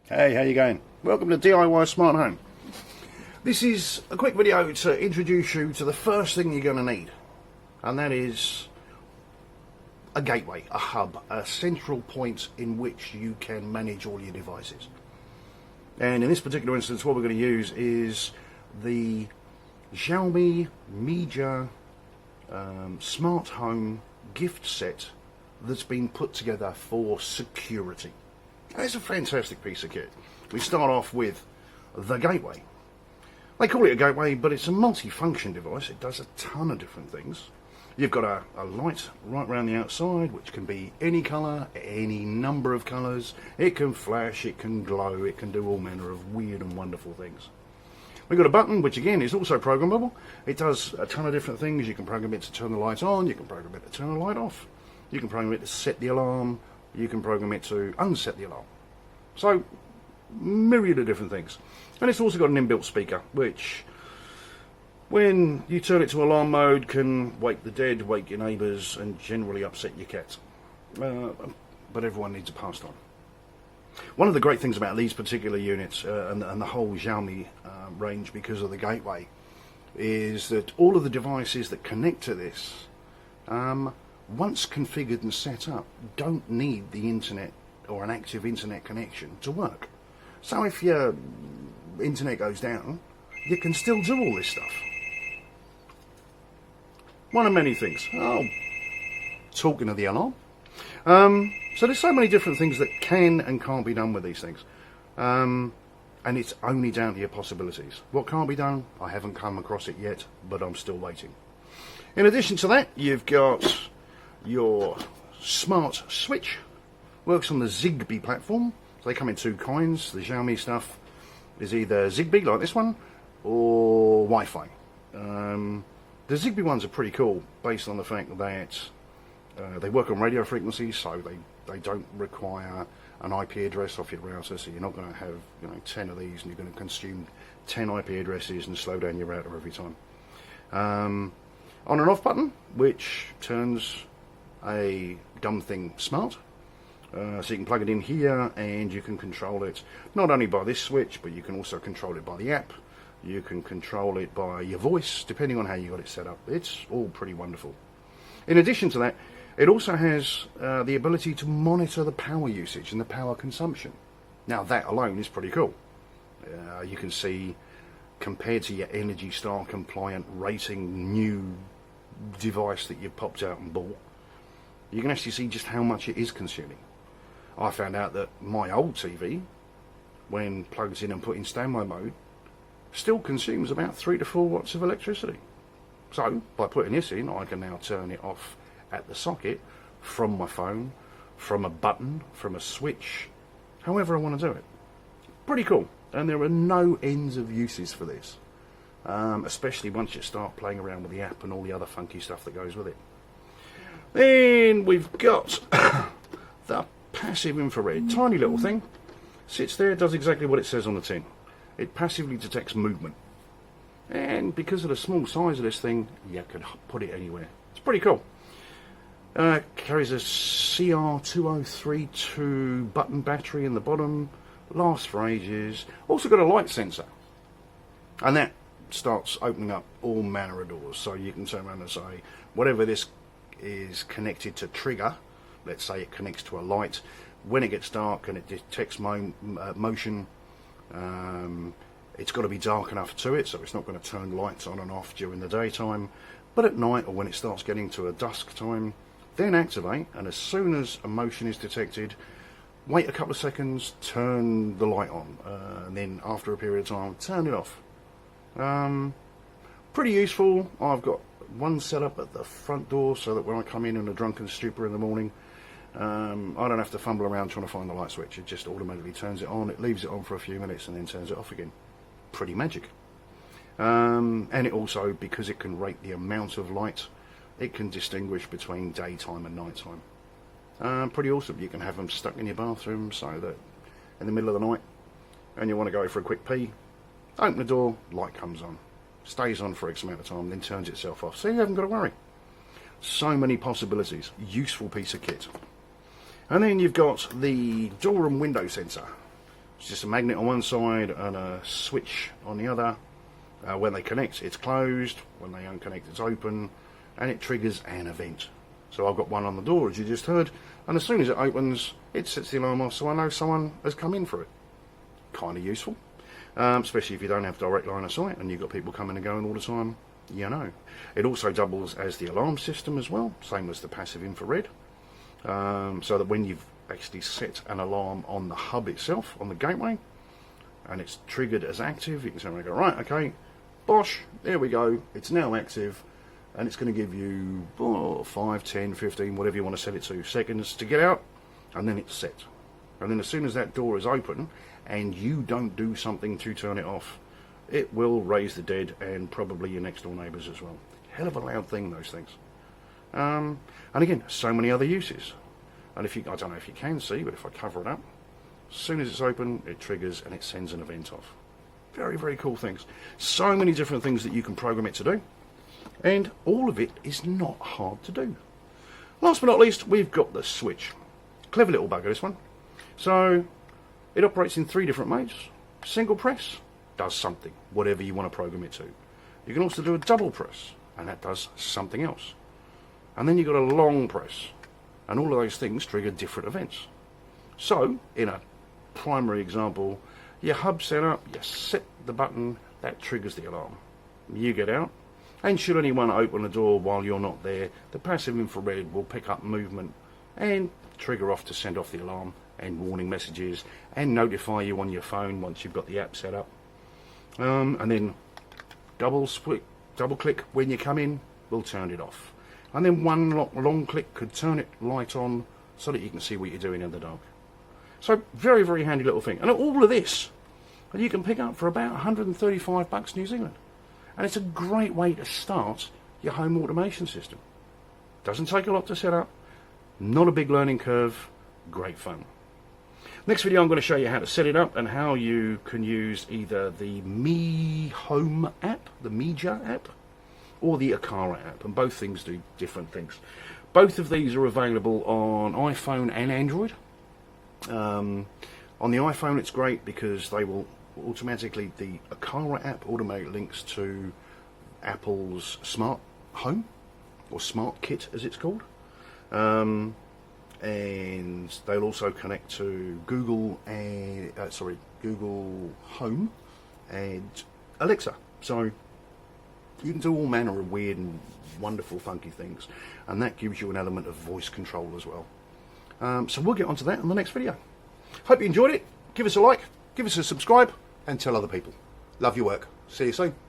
Hey, how you going? Welcome to DIY Smart Home. This is a quick video to introduce you to the first thing you're going to need, and that is a gateway, a hub, a central point in which you can manage all your devices. And in this particular instance, what we're going to use is the Xiaomi Mijia Smart Home gift set that's been put together for security. It's a fantastic piece of kit. We start off with the gateway. They call it a gateway, but it's a multi-function device. It does a ton of different things. You've got a light right around the outside, which can be any colour, any number of colours. It can flash, it can glow, it can do all manner of weird and wonderful things. We've got a button, which again is also programmable. It does a ton of different things. You can program it to turn the light on, you can program it to turn the light off, you can program it to set the alarm, you can program it to unset the alarm. So, myriad of different things. And it's also got an inbuilt speaker, which, when you turn it to alarm mode, can wake the dead, wake your neighbours, and generally upset your cat. But everyone needs a pastime. One of the great things about these particular units, and the whole Xiaomi range, because of the gateway, is that all of the devices that connect to this, once configured and set up, don't need the internet or an active internet connection to work. So if your internet goes down, you can still do all this stuff. One of many things. Oh, talking of the alarm. So there's so many different things that can and can't be done with these things. And it's only down to your possibilities. What can't be done, I haven't come across it yet, but I'm still waiting. In addition to that, you've got your smart switch. Works on the Zigbee platform. So they come in two kinds. The Xiaomi stuff is either Zigbee, like this one, or Wi-Fi. The Zigbee ones are pretty cool, based on the fact that they work on radio frequencies, so they don't require an IP address off your router, so you're not going to have 10 of these and you're going to consume 10 IP addresses and slow down your router every time. On and off button, which turns a dumb thing smart. So you can plug it in here and you can control it not only by this switch, but you can also control it by the app. You can control it by your voice, depending on how you got it set up. It's all pretty wonderful. In addition to that, it also has the ability to monitor the power usage and the power consumption. Now that alone is pretty cool. You can see, compared to your Energy Star compliant rating new device that you've popped out and bought, you can actually see just how much it is consuming. I found out that my old TV, when plugged in and put in standby mode, still consumes about 3 to 4 watts of electricity. So, by putting this in, I can now turn it off at the socket, from my phone, from a button, from a switch, however I want to do it. Pretty cool. And there are no ends of uses for this, especially once you start playing around with the app and all the other funky stuff that goes with it. Then we've got the passive infrared, tiny little thing, sits there, does exactly what it says on the tin. It passively detects movement, and because of the small size of this thing, you can put it anywhere. It's pretty cool. Carries a CR2032 button battery in the bottom, lasts for ages. Also got a light sensor, and that starts opening up all manner of doors, so you can turn around and say whatever this is connected to trigger. Let's say it connects to a light. When it gets dark and it detects motion, it's got to be dark enough to it, so it's not going to turn lights on and off during the daytime. But at night, or when it starts getting to a dusk time, then activate, and as soon as a motion is detected, wait a couple of seconds, turn the light on, and then after a period of time, turn it off. Pretty useful. I've got one set up at the front door so that when I come in a drunken stupor in the morning, I don't have to fumble around trying to find the light switch. It just automatically turns it on. It leaves it on for a few minutes and then turns it off again. Pretty magic. And it also, because it can rate the amount of light, it can distinguish between daytime and nighttime. Pretty awesome. You can have them stuck in your bathroom so that in the middle of the night and you want to go for a quick pee, open the door, light comes on, stays on for X amount of time, then turns itself off. So you haven't got to worry. So many possibilities. Useful piece of kit. And then you've got the door and window sensor, It's just a magnet on one side and a switch on the other. When they connect, it's closed. When they unconnect, it's open, and it triggers an event. So I've got one on the door, as you just heard, and as soon as it opens, it sets the alarm off, so I know someone has come in for it. Kind of useful, especially if you don't have direct line of sight and you've got people coming and going all the time. You know. It also doubles as the alarm system as well, same as the passive infrared, so that when you've actually set an alarm on the hub itself, on the gateway, and it's triggered as active, you can say, go, right, okay, bosh, there we go, it's now active, and it's going to give you 5, 10, 15, whatever you want to set it to, seconds to get out, and then it's set. And then as soon as that door is open, and you don't do something to turn it off, it will raise the dead, and probably your next door neighbours as well. Hell of a loud thing, those things. And again, so many other uses. And if you, I don't know if you can see, but if I cover it up, as soon as it's open, it triggers and it sends an event off. Very, very cool things. So many different things that you can program it to do. And all of it is not hard to do. Last but not least, we've got the switch. Clever little bugger, this one. So, it operates in 3 different modes. Single press does something, whatever you want to program it to. You can also do a double press, and that does something else. And then you've got a long press, and all of those things trigger different events. So, in a primary example, your hub setup, you set the button, that triggers the alarm. You get out, and should anyone open the door while you're not there, the passive infrared will pick up movement and trigger off to send off the alarm and warning messages and notify you on your phone once you've got the app set up. And then double click when you come in will turn it off. And then one long click could turn it light on so that you can see what you're doing in the dark. So very, very handy little thing. And all of this you can pick up for about 135 bucks New Zealand. And it's a great way to start your home automation system. Doesn't take a lot to set up, not a big learning curve, great fun. Next video I'm going to show you how to set it up and how you can use either the MiHome app, the Mijia app, or the Aqara app, and both things do different things. Both of these are available on iPhone and Android. On the iPhone it's great because they will automatically, the Aqara app automatically links to Apple's SmartHome, or SmartKit as it's called, and they'll also connect to Google and Google Home and Alexa. So you can do all manner of weird and wonderful funky things, and that gives you an element of voice control as well. So we'll get onto that in the next video. Hope you enjoyed it. Give us a like, give us a subscribe, and tell other people. Love your work. See you soon.